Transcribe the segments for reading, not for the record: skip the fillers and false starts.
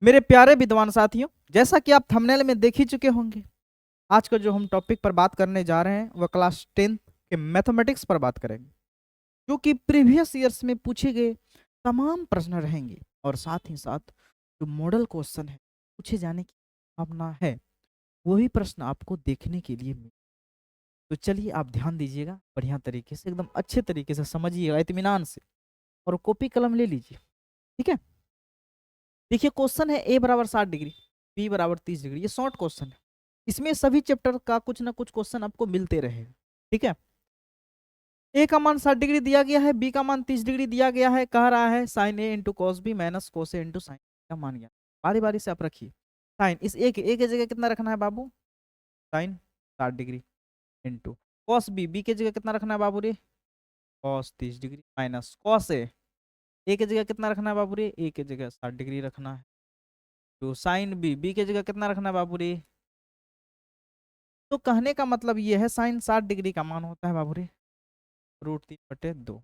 मेरे प्यारे विद्वान साथियों, जैसा कि आप थंबनेल में देख ही चुके होंगे, आज का जो हम टॉपिक पर बात करने जा रहे हैं वह क्लास 10th के मैथमेटिक्स पर बात करेंगे, जो कि प्रीवियस ईयर्स में पूछे गए तमाम प्रश्न रहेंगे और साथ ही साथ जो मॉडल क्वेश्चन है पूछे जाने की संभावना है, वही प्रश्न आपको देखने के लिए मिले। तो चलिए आप ध्यान दीजिएगा, बढ़िया तरीके से एकदम अच्छे तरीके से समझिएगा इत्मीनान से, और कॉपी कलम ले लीजिए। ठीक है, देखिए क्वेश्चन है a बराबर 60 डिग्री, b बराबर 30 डिग्री। ये शॉर्ट क्वेश्चन है, इसमें सभी चैप्टर का कुछ ना कुछ क्वेश्चन आपको मिलते रहेगा। ठीक है, a का मान 60 डिग्री दिया गया है, b का मान 30 डिग्री दिया गया है। कह रहा है sine a into cos B minus cos A into sine का मान गया। बारी बारी से आप रखिए। साइन इस a के जगह कितना रखना है बाबू? Sine 60 degree into cos b के जगह कितना रखना है बाबू रे? Cos 30 degree minus cos a के जगह कितना रखना है बाबू रे? ए के जगह 60 डिग्री रखना है। तो साइन बी के जगह कितना रखना है बाबू रे? तो कहने का मतलब ये है साइन 60 डिग्री का मान होता है बाबू रे √3/2।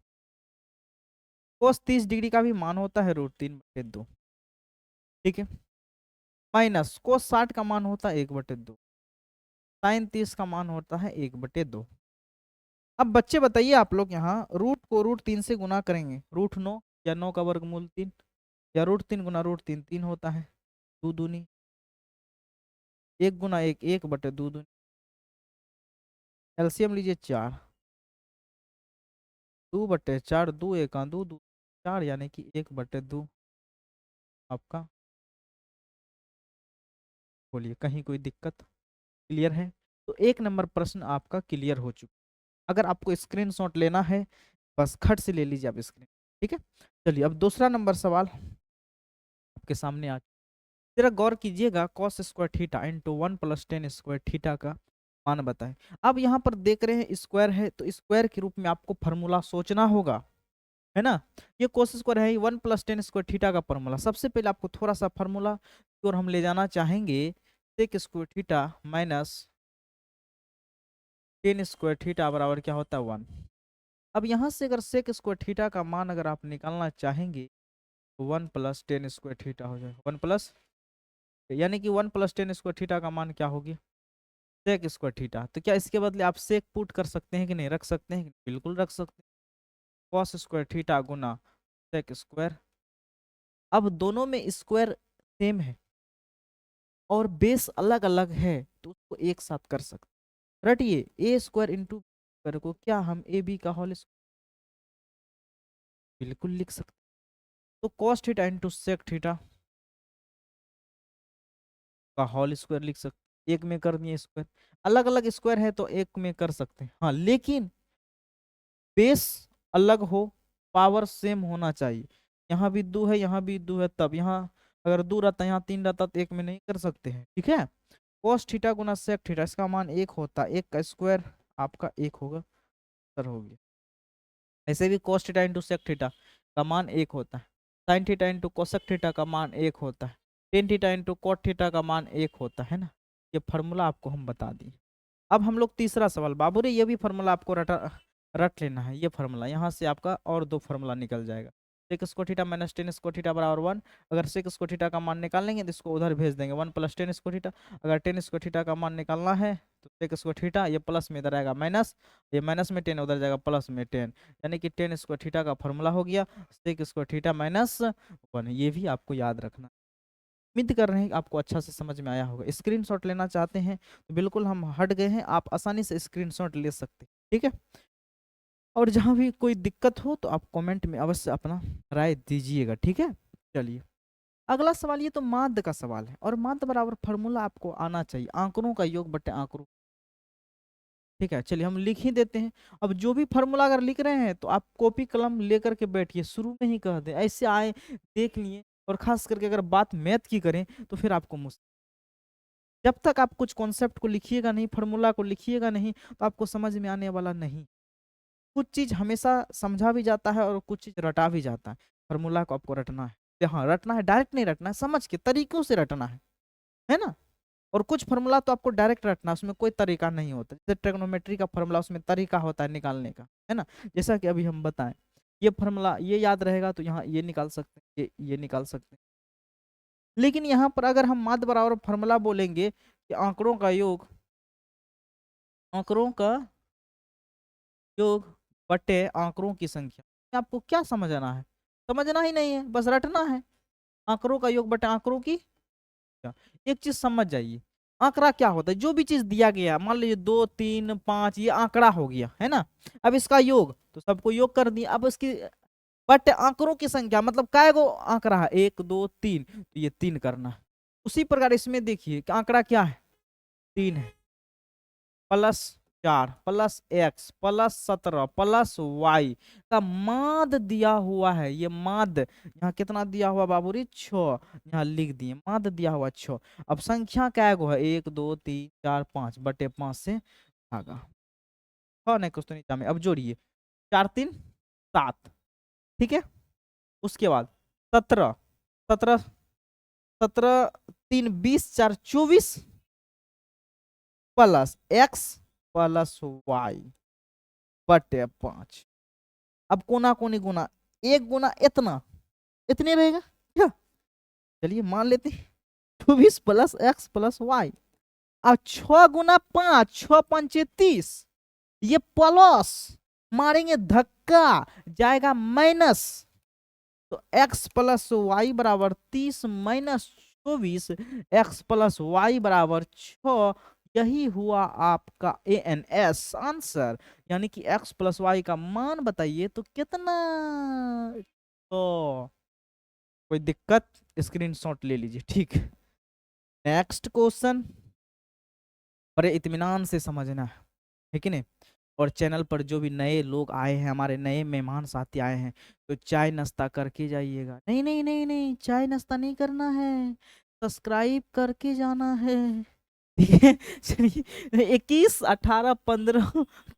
कोस 30 डिग्री का भी मान होता है √3/2। ठीक है, माइनस कोस 60 का मान होता है 1/2। साइन 30 का मान होता है 1/2। अब बच्चे बताइए, आप लोग यहाँ रूट को √3 से गुना करेंगे, √9 या 9 का वर्गमूल 3, या √3 गुना √3 3 होता है। दो दूनी 1 गुना 1 1/2 दूनी। एलसीएम लीजिए 4, 2/4, 2 1 2 2 4, यानी कि 1/2 आपका। बोलिए कहीं कोई दिक्कत? क्लियर है? तो एक नंबर प्रश्न आपका क्लियर हो चुका। अगर आपको स्क्रीनशॉट लेना है, बस खट से ले लीजिए आप स्क्रीन। ठीक है, चलिए अब दूसरा नंबर सवाल आपके सामने आ। जरा गौर कीजिएगा, cos square theta into 1 + tan² theta का मान बताएं। अब यहाँ पर देख रहे हैं स्क्वायर है, तो स्क्वायर के रूप में आपको फॉर्मूला सोचना होगा, है ना। ये कोस स्क्वायर है, 1 + tan² थीटा का फॉर्मूला। सबसे पहले आपको थोड़ा सा फॉर्मूला की ओर हम ले जाना चाहेंगे। sec² theta minus tan² theta बराबर क्या होता है? 1। अब यहाँ से अगर sec² थीटा का मान अगर आप निकालना चाहेंगे तो 1 + tan² थीटा हो जाएगा। 1 प्लस, यानी कि 1 + tan² थीटा का मान क्या होगी? sec² theta. तो क्या इसके बदले आप सेक पुट कर सकते हैं कि नहीं? रख सकते हैं कि नहीं? बिल्कुल रख सकते हैं। cos² थीटा गुना sec²। अब दोनों में स्क्वायर सेम है और बेस अलग अलग है, तो उसको एक साथ कर सकते। रटिए a² इंटू स्क्वायर को क्या हम ए बी का होल बिल्कुल लिख सकते। तो cos theta into sec theta का होल स्क्वायर लिख सकते। एक में कर दिए स्क्वायर, अलग अलग स्क्वायर है तो एक में कर सकते हैं, हाँ, लेकिन बेस अलग हो, पावर सेम होना चाहिए। यहाँ भी 2 है, यहाँ भी 2 है, तब यहाँ अगर 2 रहता, यहाँ 3 रहता तो एक में नहीं कर सकते हैं। ठीक है, cos थीटा गुना sec थीटा, इसका मान 1 होता है, 1 का स्क्वायर आपका 1 होगा, सर हो गया। ऐसे भी cos theta into sec theta का मान 1 होता है, sin theta into cosec theta का मान 1 होता है, tan theta into cot theta का मान 1 होता है ना। ये फार्मूला आपको हम बता दिए। अब हम लोग तीसरा सवाल, बाबू रे ये भी फार्मूला आपको रट लेना है। ये फार्मूला यहाँ से आपका और दो फार्मूला निकल जाएगा। sec² theta minus tan² theta बराबर 1। अगर sec² थीटा का मान निकालेंगे तो इसको उधर भेज देंगे, 1 + tan²थीटा। अगर tan² थीटा का मान निकालना है तो sec² थीटा, ये प्लस में इधर आएगा माइनस, ये माइनस में टेन उधर जाएगा प्लस में टेन, यानी कि tan² थीटा का फार्मूला हो गया sec² थीटा माइनस 1। ये भी आपको याद रखना। उम्मीद कर रहे हैं कि आपको अच्छा से समझ में आया होगा। स्क्रीनशॉट लेना चाहते हैं तो बिल्कुल हम हट गए हैं, आप आसानी से स्क्रीनशॉट ले सकते हैं। ठीक है, और जहाँ भी कोई दिक्कत हो तो आप कमेंट में अवश्य अपना राय दीजिएगा। ठीक है, चलिए अगला सवाल। ये तो माध्य का सवाल है और माध्य बराबर फार्मूला आपको आना चाहिए, आंकड़ों का योग बटे आंकड़ों। ठीक है, चलिए हम लिख ही देते हैं। अब जो भी फार्मूला अगर लिख रहे हैं तो आप कॉपी कलम लेकर के बैठिए, शुरू में ही कह दें, ऐसे आए देख लिए। और खास करके अगर बात मैथ की करें तो फिर आपको मुश्किल, जब तक आप कुछ कॉन्सेप्ट को लिखिएगा नहीं, फार्मूला को लिखिएगा नहीं, तो आपको समझ में आने वाला नहीं। कुछ चीज हमेशा समझा भी जाता है और कुछ चीज रटा भी जाता है। फार्मूला को आपको रटना है, हाँ रटना है, डायरेक्ट नहीं रटना है, समझ के तरीकों से रटना है ना। और कुछ फार्मूला तो आपको डायरेक्ट रटना है, उसमें कोई तरीका नहीं होता। जैसे ट्रिग्नोमेट्री का फार्मूला, उसमें तरीका होता है निकालने का, है ना। जैसा कि अभी हम बताएं, ये फार्मूला ये याद रहेगा तो यहाँ ये निकाल सकते हैं, ये निकाल सकते हैं। लेकिन यहाँ पर अगर हम माध्य बराबर फॉर्मूला बोलेंगे कि आंकड़ों का योग बटे आंकड़ों की संख्या, आपको क्या समझना है? समझना ही नहीं है, बस रटना है। आंकड़ों का योग बटे आंकड़ों की संख्या। एक चीज समझ जाइए, आंकड़ा क्या होता है? जो भी चीज दिया गया, मान लीजिए 2 3 5, ये आंकड़ा हो गया है ना। अब इसका योग तो सबको योग कर दिया। अब इसकी बट आंकड़ों की संख्या मतलब काय गो आंकड़ा है, 1 2 3, तो ये 3 करना है। उसी प्रकार इसमें देखिए कि आंकड़ा क्या है, 3 है, +4 +x +17 +y का माद दिया हुआ है। ये माद यहाँ कितना दिया हुआ बाबूरी, 6, यहाँ लिख दिए माद दिया हुआ 6। अब संख्या क्या गो है, 1 2 3 4 5 बटे 5 से भागा, नहीं कुछ तो नहीं। अब जोड़िए, 4 3 7, ठीक है। उसके बाद 17 17 17 3 20 4 24 +x +y बटे 5। अब कोना कोनी गुना, 1 गुना इतना, इतने रहेगा क्या? चलिए मान लेते हैं 24 +x +y। अब 6 गुना 5, 6 पंचे 30, ये प्लस मारेंगे धक्का, जाएगा माइनस। तो x +y बराबर 30 माइनस 24, x +y बराबर 6। यही हुआ आपका ANS आंसर। यानी कि x + y का मान बताइए तो कितना। तो कोई दिक्कत, स्क्रीनशॉट ले लीजिए, ठीक। नेक्स्ट क्वेश्चन, बड़े इत्मीनान से समझना है कि नहीं। और चैनल पर जो भी नए लोग आए हैं, हमारे नए मेहमान साथी आए हैं, तो चाय नाश्ता करके जाइएगा। नहीं नहीं नहीं नहीं, चाय नाश्ता नहीं करना है, सब्सक्राइब करके जाना है, ठीक है। चलिए 21 18 15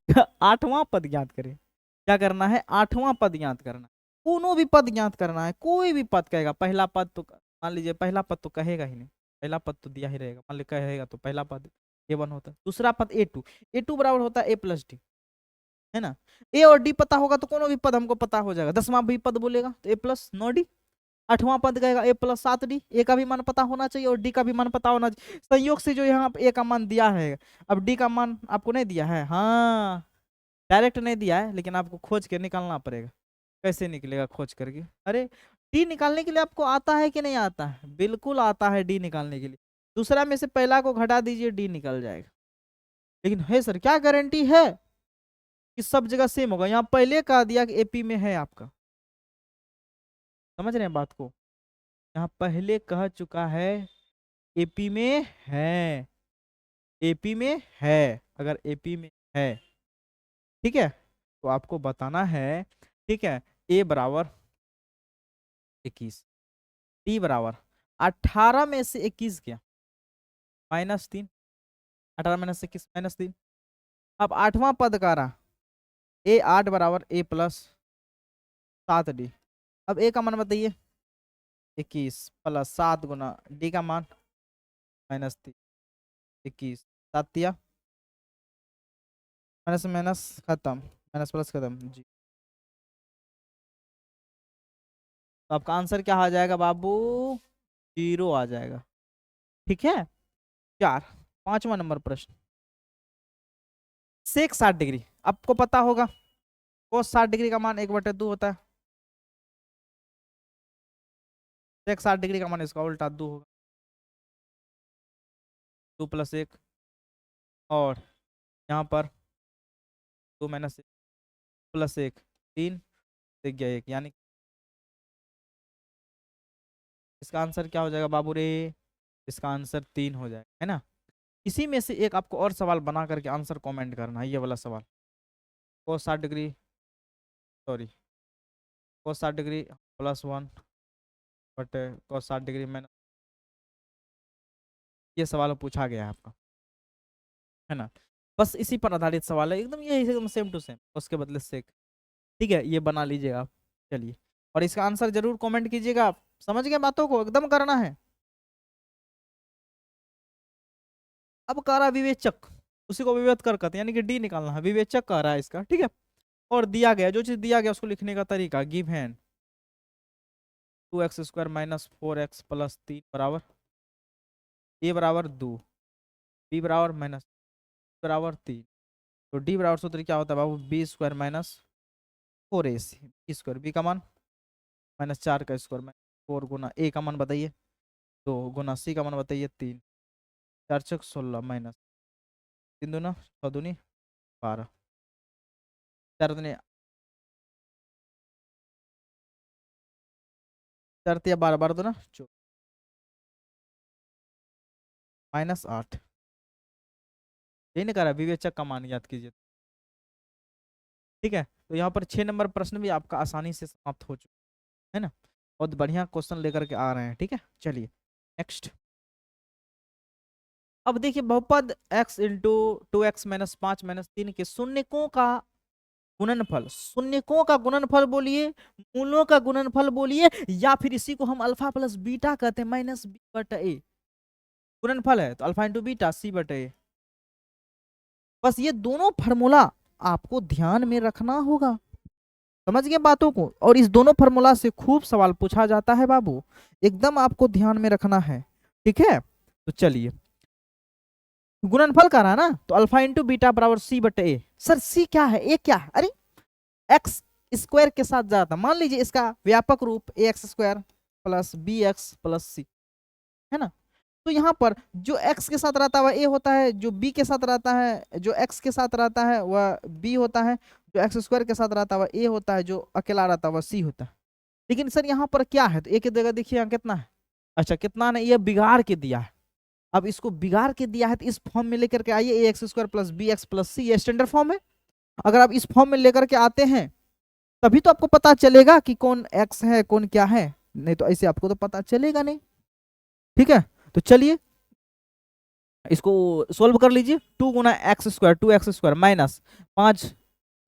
का 8वां पद ज्ञात करें। क्या करना है, 8वां पद ज्ञात करना। कोनो भी पद ज्ञात करना है, कोई भी पद कहेगा। पहला पद तो मान लीजिए, पहला पद तो कहेगा ही नहीं, पहला पद तो दिया ही रहेगा। मान लीजिए कहेगा तो पहला पद A1 होता है, दूसरा पद A2, A2 बराबर होता है A + D, है ना। A और D पता होगा तो कोनो भी पद हमको पता हो जाएगा। 10वां भी पद बोलेगा तो A + 9D, 8वां पद कहेगा A + 7D। ए का भी मान पता होना चाहिए और डी का भी मान पता होना चाहिए। संयोग से जो यहाँ ए का मान दिया है, अब डी का मान आपको नहीं दिया है, हाँ डायरेक्ट नहीं दिया है, लेकिन आपको खोज के निकालना पड़ेगा। कैसे निकलेगा खोज करके? अरे डी निकालने के लिए आपको आता है कि नहीं आता है? बिल्कुल आता है डी निकालने के लिए। दूसरा में से पहला को घटा दीजिए, डी निकल जाएगा। लेकिन है सर, क्या गारंटी है कि सब जगह सेम होगा? यहाँ पहले कह दिया कि एपी में है आपका, समझ रहे हैं बात को। यहाँ पहले कह चुका है एपी में है, एपी में है। अगर एपी में है, ठीक है, तो आपको बताना है, ठीक है। ए बराबर 21, डी बराबर 18 में से 21 गया -3, 18 - 21 -3। अब 8वां पद का रहा A8 बराबर A + 7D। अब ए का मान बताइए, 21 + 7 गुना डी का मान -3, 21 7 दिया, माइनस माइनस खत्म, माइनस प्लस खत्म जी। तो आपका आंसर क्या आ जाएगा बाबू? 0 आ जाएगा, ठीक है। 4, 5वां नंबर प्रश्न। सेक 60 डिग्री, आपको पता होगा कोस 60 डिग्री का मान 1/2 होता है। सेक 60 डिग्री का मान इसका उल्टा 2 होगा, 2 + 1, और यहाँ पर 2 - 1 + 1 3, दिख गया 1, यानी इसका आंसर क्या हो जाएगा बाबू रे? इसका आंसर 3 हो जाएगा, है ना। इसी में से एक आपको और सवाल बना करके आंसर कमेंट करना है, ये वाला सवाल। कोस 60 डिग्री, सॉरी, कोस 60 डिग्री +1 बटे कोस 60 डिग्री माइनस, ये सवाल पूछा गया है आपका, है ना। बस इसी पर आधारित सवाल है, एकदम ये एकदम सेम टू सेम, उसके बदले सेक, ठीक है। ये बना लीजिएगा आप, चलिए। और इसका आंसर जरूर कमेंट कीजिएगा आप, समझ गए बातों को, एकदम करना है। अब कह रहा है विवेचक, उसी को विवेक कर कहते हैं, यानी कि डी निकालना है। विवेचक कह रहा है इसका, ठीक है। और दिया गया, जो चीज दिया गया उसको लिखने का तरीका, give hand 2x² minus 4x plus 3 बराबर a बराबर 2, b बराबर माइनस बराबर 3। तो d बराबर सूत्र क्या होता है बाबू, b² minus 4ac, b² b का मान माइनस 4 का स्क्वायर माइनस 4 गुना a का मान बताइए 2 गुना c का मान बताइए 3, 4 चौक 16 माइनस 3 दूना 6 दूनी 12, 4 दूनी 4 तिया 12, 12 दूना माइनस 8। यही नहीं करा, विवेचक का मान याद कीजिए। ठीक है, तो यहाँ पर 6 नंबर प्रश्न भी आपका आसानी से समाप्त हो चुका है ना। बहुत बढ़िया क्वेश्चन लेकर के आ रहे हैं। ठीक है, चलिए नेक्स्ट। अब देखिए बहुपद x into 2x minus 5 minus 3 के शून्यकों का गुणनफल, शून्यकों का गुणनफल बोलिए, मूलों का गुणनफल बोलिए, या फिर इसी को हम अल्फा प्लस बीटा कहते हैं, माइनस बी बटा ए। गुणनफल है तो अल्फा इंटू बीटा सी बटा ए। बस ये दोनों फार्मूला आपको ध्यान में रखना होगा, समझ गए बातों को। और इस दोनों फार्मूला से खूब सवाल पूछा जाता है बाबू, एकदम आपको ध्यान में रखना है। ठीक है, तो चलिए गुणनफल कर रहा है ना, तो अल्फा इंटू बीटा बराबर सी बटे ए। सर सी क्या है, ए क्या है, अरे एक्स स्क्वायर के साथ जाता, मान लीजिए इसका व्यापक रूप a x square plus b x plus c है ना। तो यहाँ पर जो x के साथ रहता है वह a होता है, जो b के साथ रहता है, जो x के साथ रहता है वह b होता है, जो x² के साथ रहता है वह a होता है, जो अकेला रहता है वह c होता है। लेकिन सर यहाँ पर क्या है, तो a की जगह देखिए यहाँ कितना है, अच्छा कितना नहीं, ये बिगाड़ के दिया है। अब इसको बिगाड़ के दिया है तो इस फॉर्म में लेकर के आइए, ax² plus b x plus c, ये स्टैंडर्ड फॉर्म है। अगर आप इस फॉर्म में लेकर के आते हैं तभी तो आपको पता चलेगा कि कौन x है कौन क्या है, नहीं तो ऐसे आपको तो पता चलेगा नहीं। ठीक है, तो चलिए इसको सोल्व कर लीजिए। 2 गुना x² 2x² माइनस 5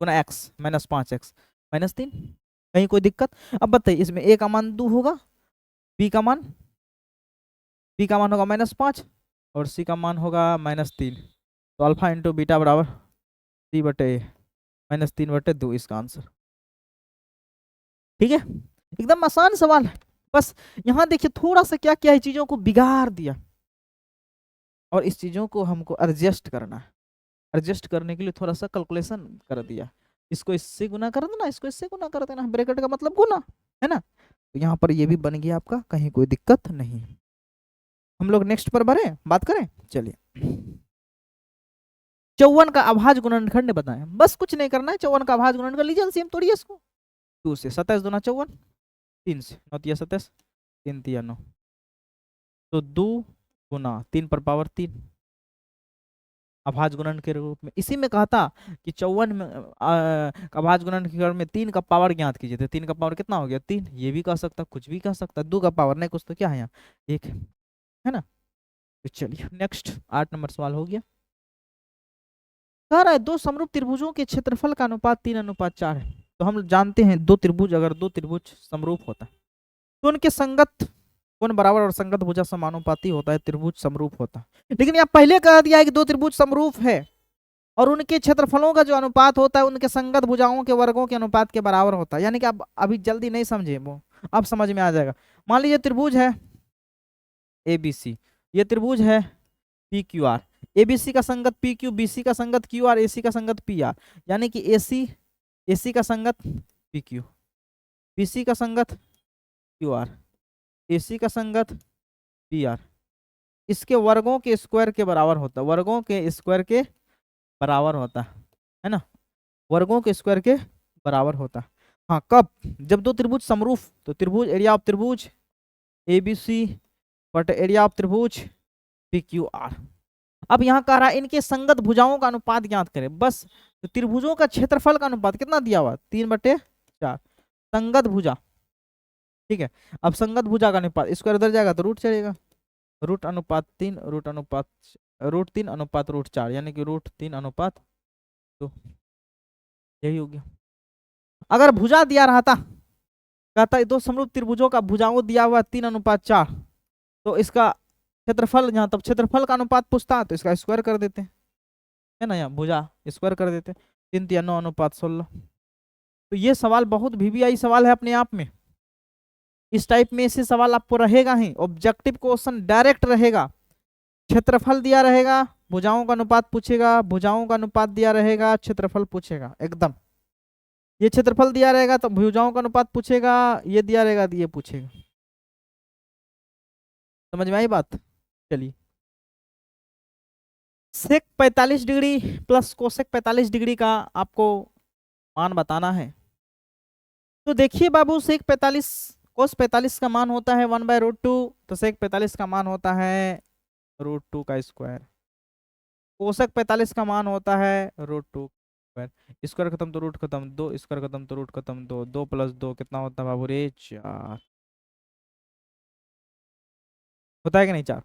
गुना x माइनस 5x माइनस 3, कहीं कोई दिक्कत। अब बताइए इसमें a का मान 2 होगा, b का मान होगा माइनस 5 और c का मान होगा माइनस 3। तो अल्फा इंटू बीटा बराबर c बटे माइनस 3 बटे 2 इसका आंसर। ठीक है, एकदम आसान सवाल है। बस यहाँ देखिए थोड़ा सा क्या किया है, चीजों को बिगाड़ दिया और इस चीजों को हमको एडजस्ट करना है। एडजस्ट करने के लिए थोड़ा सा कैलकुलेशन कर दिया, इसको इससे गुना कर देना, इसको इससे गुना कर देना, ब्रैकेट का मतलब गुना है ना। तो यहाँ पर ये भी बन गया आपका, कहीं कोई दिक्कत नहीं। हम लोग नेक्स्ट पर बढ़े, बात करें, चलिए 54 का अभाज्य गुणनखंड बताएं। बस कुछ नहीं करना है, 54 का अभाज्य गुणनखंड लीजिए, एलसीएम तोड़िए इसको। 2 से 27 दूना 54, 3 से 9 तिया 27, 3 तिया 9, तो 2 गुना 3 पर पावर 3 अभाज्य गुणन के रूप में। इसी में कहता कि 54 में अभाज्य गुणन के में 3 का पावर ज्ञात कीजिए, तो 3 का पावर कितना हो गया 3, ये भी कह सकता, कुछ भी कह सकता, 2 का पावर नहीं कुछ तो क्या है यहाँ 1 है ना। तो चलिए नेक्स्ट 8 नंबर सवाल हो गया। कह रहा है दो समरूप त्रिभुजों के क्षेत्रफल का अनुपात 3:4 है। तो हम जानते हैं दो त्रिभुज, अगर दो त्रिभुज समरूप होता है तो उनके संगत कोण बराबर और संगत भुजा समानुपाती होता है, त्रिभुज समरूप होता है। लेकिन यहाँ पहले कह दिया है कि दो त्रिभुज समरूप है और उनके क्षेत्रफलों का जो अनुपात होता है उनके संगत भुजाओं के वर्गों के अनुपात के बराबर होता है। यानी कि आप अभी जल्दी नहीं समझे, वो अब समझ में आ जाएगा। मान लीजिए त्रिभुज है ABC, ये त्रिभुज है PQR, ABC का संगत PQ, BC का संगत QR, AC का संगत PR, यानी कि AC का संगत PQ, BC का संगत QR, AC का संगत PR, इसके वर्गों के स्क्वायर के बराबर होता है, वर्गों के स्क्वायर के बराबर होता है ना, वर्गों के स्क्वायर के बराबर होता है। हाँ कब, जब दो त्रिभुज समरूप, तो त्रिभुज एरिया ऑफ त्रिभुज ABC बट एरिया ऑफ त्रिभुज PQR। अब यहाँ कह रहा है इनके संगत भुजाओं का अनुपात ज्ञात करें। बस तो त्रिभुजों का क्षेत्रफल का अनुपात कितना दिया हुआ 3/4, संगत भुजा। ठीक है, अब संगत भुजा का अनुपात स्क्वायर उधर जाएगा तो रूट चलेगा, रूट अनुपात 3 रूट 3 अनुपात रूट 4, यानी कि रूट 3 अनुपात 2, यही हो गया। अगर भुजा दिया रहा था, कहता है दो समरूप त्रिभुजों का भुजाओं दिया हुआ 3:4, तो इसका क्षेत्रफल, यहाँ तब क्षेत्रफल का अनुपात पूछता तो इसका स्क्वायर कर देते है ना, यहाँ भुजा स्क्वायर कर देते, 3 तिया 9 अनुपात 16। तो ये सवाल बहुत VVI सवाल है अपने आप में, इस टाइप में ऐसे सवाल आपको रहेगा ही, ऑब्जेक्टिव क्वेश्चन डायरेक्ट रहेगा। क्षेत्रफल दिया रहेगा, भुजाओं का अनुपात पूछेगा, भुजाओं का अनुपात दिया रहेगा, क्षेत्रफल पूछेगा एकदम। ये क्षेत्रफल दिया रहेगा तो भुजाओं का अनुपात पूछेगा, ये दिया रहेगा तो ये पूछेगा। समझ में आई बात? चलिए, सेक 45 डिग्री प्लस कोसेक 45 डिग्री का आपको मान बताना है। तो देखिए बाबू, सेक 45 कोस 45 का मान होता है 1/√2, तो सेक 45 का मान होता है √2 का स्क्वायर। कोसेक 45 का मान होता है √2 स्क्वायर। स्क्वायर खत्म तो रूट खत्म, दो स्क्वायर खत्म तो रूट खत्म, दो, 2 + 2 कितना होता है बाबू रे? 4 होता है कि नहीं? 4।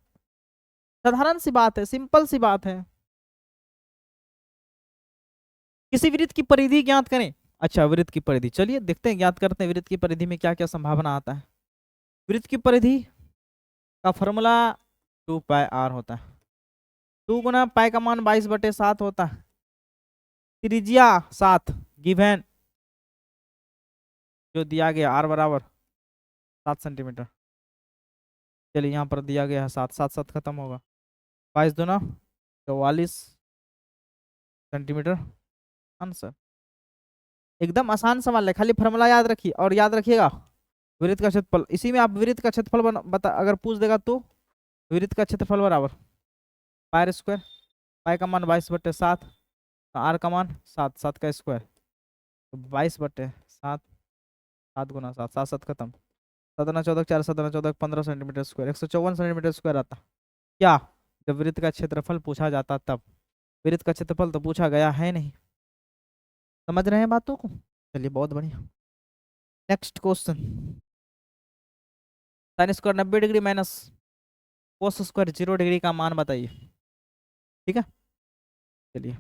साधारण सी बात है, सिंपल सी बात है। किसी वृत्त की परिधि ज्ञात करें। अच्छा, वृत्त की परिधि, चलिए देखते हैं, ज्ञात करते हैं वृत्त की परिधि में क्या क्या संभावना आता है। वृत्त की परिधि का फॉर्मूला 2πr होता है। 2 गुना पाई का मान 22/7 होता है। त्रिज्या 7 गिवन, जो दिया गया r बराबर 7 सेंटीमीटर। चलिए यहाँ पर दिया गया है 7, 7 7 खत्म होगा, 22 दूना 44 सेंटीमीटर आंसर। एकदम आसान सवाल है, खाली फॉर्मूला याद रखिए और याद रखिएगा वृत्त का क्षेत्रफल। इसी में आप वृत्त का क्षेत्रफल बता, अगर पूछ देगा तो वृत्त का क्षेत्रफल बराबर पायर स्क्वायर, पाई का मान 22/7, आर का मान 7, 7 का स्क्वायर, तो 22/7, 7 गुना 7, 7 7 खत्म, 7×14 4, 7×14 15 सेंटीमीटर स्क्वायर, 154 सेंटीमीटर स्क्वायर आता। क्या? जब वृत्त का क्षेत्रफल पूछा जाता तब। वृत्त का क्षेत्रफल तो पूछा गया है नहीं। समझ रहे हैं बातों को? चलिए बहुत बढ़िया। Next question, sine square 90 degree minus cos square 0 degree का मान बताइए। ठीक है, चलिए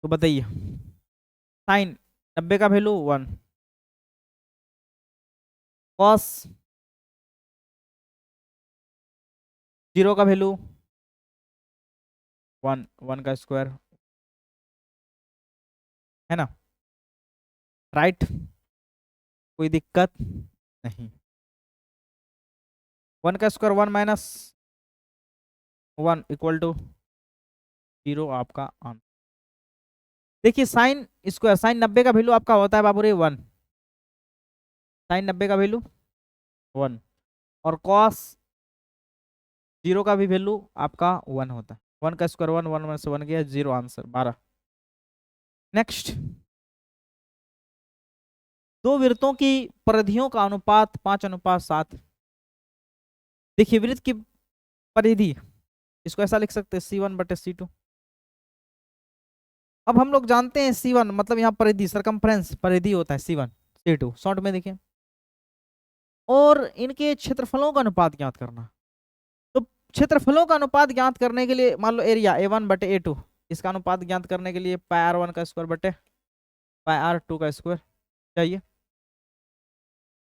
तो बताइए। साइन 90 का वैल्यू 1, कॉस 0 का वैल्यू 1, 1 का स्क्वायर है ना, राइट? कोई दिक्कत नहीं। 1 का स्क्वायर 1 माइनस 1 इक्वल टू 0 आपका आंसर। देखिए साइन स्क्वायर, साइन 90 का वैल्यू आपका होता है बाबू रे 1, साइन 90 का वैल्यू 1, और कॉस 0 का भी वैल्यू आपका 1 होता है। 1 का स्क्वायर 1, 1 में से 1 गया 0 आंसर 12। नेक्स्ट, दो वृत्तों की परिधियों का अनुपात 5:7। देखिए वृत्त की परिधि, इसको ऐसा लिख सकते हैं C1/C2। अब हम लोग जानते हैं C1 मतलब यहाँ परिधि, सरकमफ्रेंस परिधि होता है C1, C2 शॉर्ट में देखिए। और इनके क्षेत्रफलों का अनुपात ज्ञात करना। तो क्षेत्रफलों का अनुपात ज्ञात करने के लिए मान लो एरिया A1/A2, इसका अनुपात ज्ञात करने के लिए πr1 का स्क्वायर बटे πr2 का स्क्वायर चाहिए।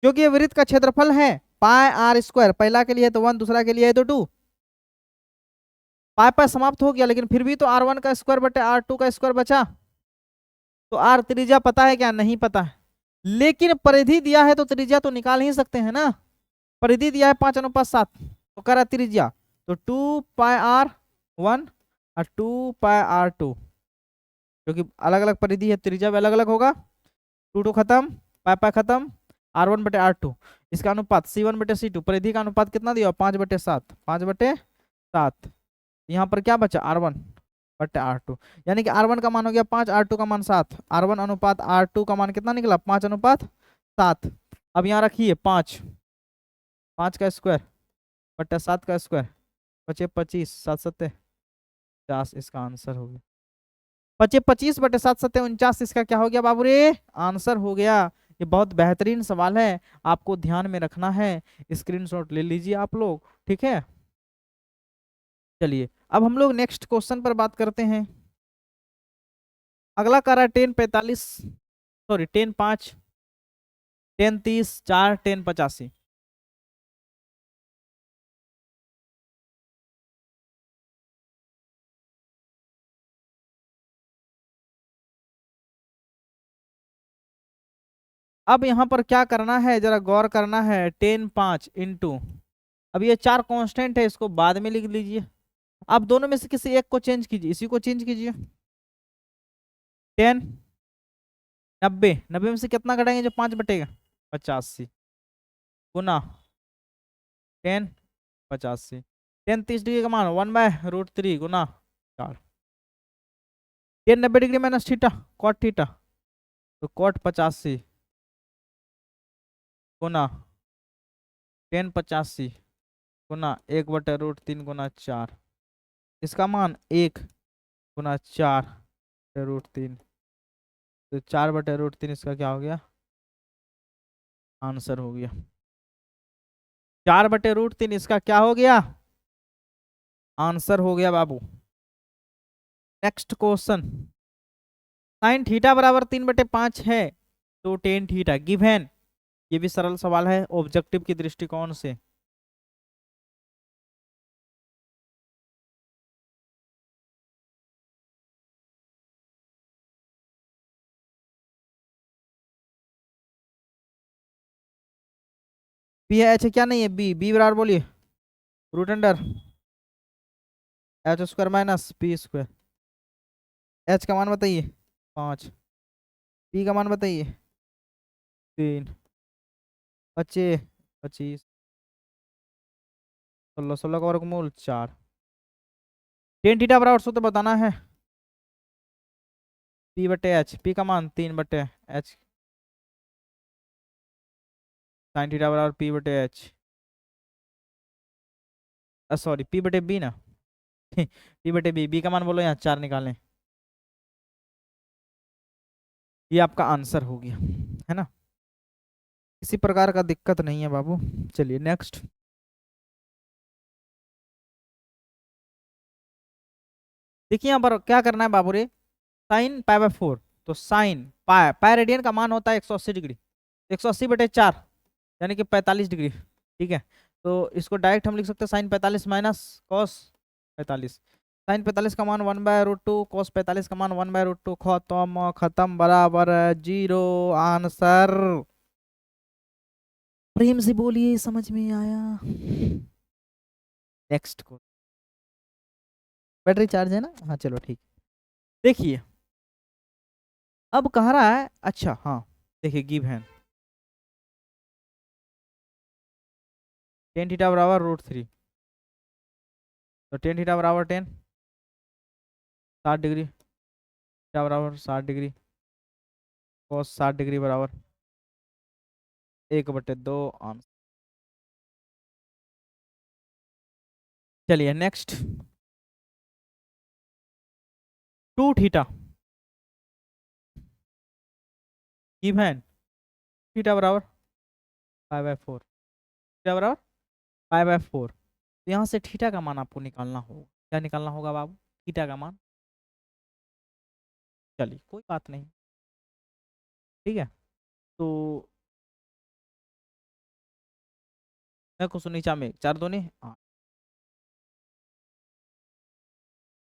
क्योंकि ये वृत्त का क्षेत्रफल है πr², पहला के लिए तो 1, दूसरा के लिए है तो 2, पाई समाप्त हो गया, लेकिन फिर भी तो r1 का स्क्वायर बटे r2 का स्क्वायर बचा। तो r त्रिज्या पता है क्या? नहीं पता है, लेकिन परिधि दिया है तो त्रिज्या तो निकाल ही सकते हैं ना। परिधि दिया है 5:7, तो कह रहा त्रिज्या तो 2πr1 और 2πr2, क्योंकि अलग अलग परिधि है त्रिज्या भी अलग अलग होगा। 2 2 खत्म, पाई खत्म, r1/r2, इसका अनुपात C1/C2, परिधि का अनुपात कितना दिया? 5/7, 5/7। यहाँ पर क्या बचा? r1/r2, यानी कि r1 का मान हो गया 5, r2 का मान 7, r1 अनुपात r2 का मान कितना निकला? 5:7। अब यहाँ रखिए 5, 5 का स्क्वायर बट्टा 7 का स्क्वायर, बचे 25, 7 7 50, इसका आंसर हो गया। 25/7 7 49, इसका क्या हो गया बाबू रे? आंसर हो गया। ये बहुत बेहतरीन सवाल है, आपको ध्यान में रखना है, स्क्रीनशॉट ले लीजिए आप लोग, ठीक है। चलिए अब हम लोग नेक्स्ट क्वेश्चन पर बात करते हैं। अगला कह रहा है 10 45, सॉरी 10 5, 10 30, 4, 10 85। अब यहाँ पर क्या करना है, जरा गौर करना है। 10 5 इंटू, अब ये चार कांस्टेंट है, इसको बाद में लिख लीजिए। अब दोनों में से किसी एक को चेंज कीजिए, इसी को चेंज कीजिए। 10 90, 90 में से कितना घटाएंगे जो 5 बटेगा, 85 गुना 10 85। 10 30 डिग्री का मान 1/√3 गुना 4। 10 90 degree minus theta cot theta, तो कॉट 85 गुना 10 85 गुना 1/√3 गुना 4। इसका मान 1 गुना 4/√3, तो 4/√3 इसका क्या हो गया, आंसर हो गया। 4/√3 इसका क्या हो गया, आंसर हो गया बाबू। नेक्स्ट क्वेश्चन, साइन थीटा बराबर 3/5 है तो टेन थीटा गिवन। ये भी सरल सवाल है ऑब्जेक्टिव की दृष्टिकोण से। पी है एच है, क्या नहीं है, बी, बी बराबर बोलिए root under h² minus P square. H का मान बताइए 5, पी का मान बताइए 3, बचे 25, 16, 16 का वर्गमूल 4। टेन थीटा बराबर सूत्र बताना है, पी बटे एच, पी का मान 3/h, साइन थीटा बराबर पी बटे एच, सॉरी पी बटे बी ना पी बटे बी, बी का मान बोलो यहाँ 4 निकालें। ये आपका आंसर हो गया, है ना। किसी प्रकार का दिक्कत नहीं है बाबू। चलिए नेक्स्ट, देखिए यहाँ पर क्या करना है बाबू रे, साइन π/4, तो साइन पाई, पाई रेडियन का मान होता है 180 डिग्री, 180/4 यानी कि 45 डिग्री। ठीक है, तो इसको डायरेक्ट हम लिख सकते हैं साइन 45 माइनस कॉस 45। साइन 45 का मान 1/√2, कॉस 45 का मान 1/√2, खत्म खत्म बराबर 0। आंसर प्रेम से बोलिए, समझ में आया। नेक्स्ट को, बैटरी चार्ज है ना, हाँ चलो ठीक। देखिए अब कह रहा है, अच्छा हाँ देखिए गिव है टेन थीटा बराबर √3, तो टेन थीटा बराबर 10, 60 डिग्री, थीटा बराबर 60 डिग्री, कॉस 60 डिग्री बराबर 1/2 आंसर। चलिए नेक्स्ट, 2 थीटा गिवन, थीटा बराबर π/4, थीटा बराबर π/4। तो यहाँ से थीटा का मान आपको निकालना होगा, क्या निकालना होगा बाबू, थीटा का मान। चलिए कोई बात नहीं, ठीक है। तो मैं कुछ नीचा में 4 दूनी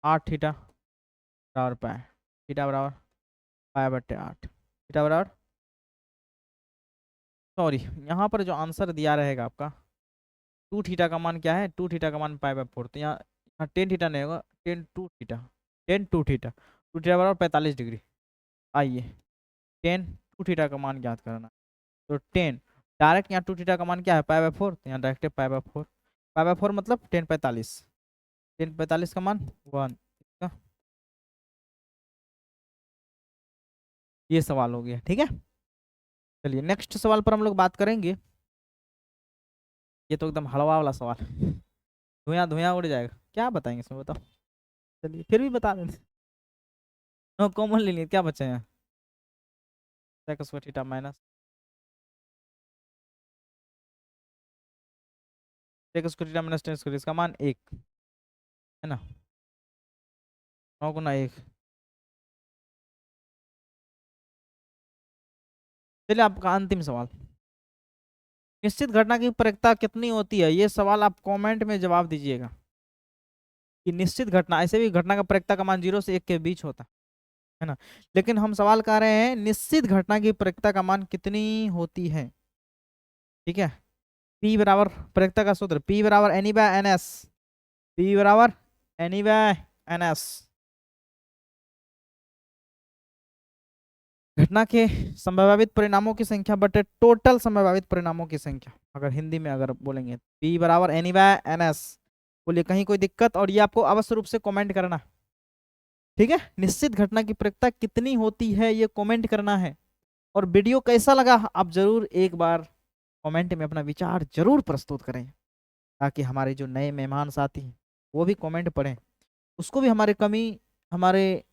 8 थीटा बराबर पाए, थीटा बराबर π/8, थीटा बराबर, सॉरी यहाँ पर जो आंसर दिया रहेगा आपका 2 थीटा का मान क्या है, 2 थीटा का मान π/4, तो यहाँ 10 थीटा नहीं होगा, 10 2 थीटा, 10 2 थीटा, 2 थीटा बराबर 45 डिग्री। आइए 10 2 थीटा का मान ज्ञात करना, तो 10 डायरेक्ट, यहाँ 2 थीटा का मान क्या है π/4, तो यहाँ डायरेक्ट π/4, π/4 मतलब 10 45, 10 45 का मान 1। ये सवाल हो गया, ठीक है। चलिए नेक्स्ट सवाल पर हम लोग बात करेंगे। ये तो एकदम हलवा वाला सवाल, धुआं धुआं उड़ जाएगा, क्या बताएंगे इसमें बताओ। चलिए फिर भी बता देते, नो कॉमन ले लिए, क्या बचे हैं, theta minus theta minus ten square, इसका मान 1 है ना, 9 × 1। चलिए आपका अंतिम सवाल, निश्चित घटना की प्रत्येकता कितनी होती है, ये सवाल आप कमेंट में जवाब दीजिएगा कि निश्चित घटना, ऐसे भी घटना का प्रत्येकता का मान 0 से 1 के बीच होता है। है ना। लेकिन हम सवाल कर रहे हैं निश्चित घटना की प्रत्येकता का मान कितनी होती है। ठीक है, P बराबर प्रत्येकता का सूत्र P बराबर N E by N S, P बराबर N E by N S. घटना के संभावित परिणामों की संख्या बटे टोटल संभावित परिणामों की संख्या, अगर हिंदी में अगर बोलेंगे P बराबर N E by N S. बोलिए कहीं कोई दिक्कत, और ये आपको अवश्य रूप से कमेंट करना। ठीक है, निश्चित घटना की प्रत्येकता कितनी होती है ये कमेंट करना है। और वीडियो कैसा लगा आप जरूर एक बार कमेंट में अपना विचार जरूर प्रस्तुत करें, ताकि हमारे जो नए मेहमान साथी हैं वो भी कमेंट पढ़ें, उसको भी हमारे कमी, हमारे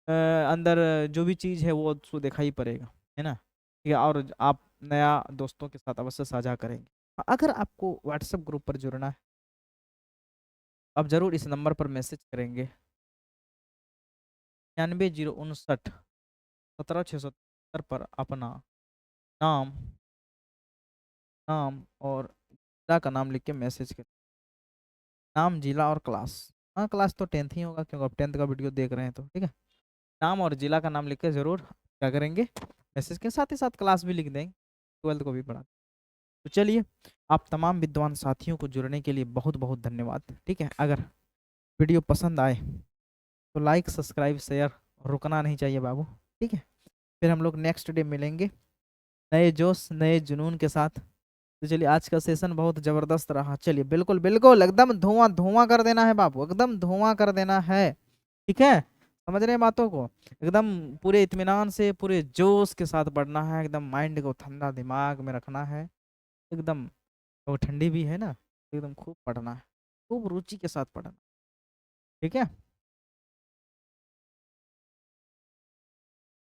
अंदर जो भी चीज़ है वो उसको दिखाई पड़ेगा, है ना। ठीक है, और आप नया दोस्तों के साथ अवश्य साझा करेंगे। अगर आपको व्हाट्सएप ग्रुप पर जुड़ना है, आप जरूर इस नंबर पर मैसेज करेंगे 96 059 17 670 पर अपना नाम नाम और जिला का नाम लिख के मैसेज करें। नाम, जिला और क्लास। हाँ, क्लास तो 10th ही होगा क्योंकि आप 10th का वीडियो देख रहे हैं, तो ठीक है। नाम और जिला का नाम लिख के जरूर क्या करेंगे, मैसेज के साथ ही साथ क्लास भी लिख देंगे, 12th को भी पढ़ा। तो चलिए, आप तमाम विद्वान साथियों को जुड़ने के लिए बहुत बहुत धन्यवाद। ठीक है, अगर वीडियो पसंद आए तो लाइक सब्सक्राइब शेयर रुकना नहीं चाहिए बाबू। ठीक है, फिर हम लोग नेक्स्ट डे मिलेंगे नए जोश नए जुनून के साथ। तो चलिए, आज का सेशन बहुत जबरदस्त रहा। चलिए, बिल्कुल बिल्कुल एकदम धुआं धुआं कर देना है बाबू, एकदम धुआं कर देना है। ठीक है, समझ रहे हैं बातों को, एकदम पूरे इत्मीनान से पूरे जोश के साथ पढ़ना है, एकदम माइंड को ठंडा दिमाग में रखना है, एकदम। वो ठंडी भी है ना, एकदम खूब पढ़ना है, खूब रुचि के साथ पढ़ना। ठीक है।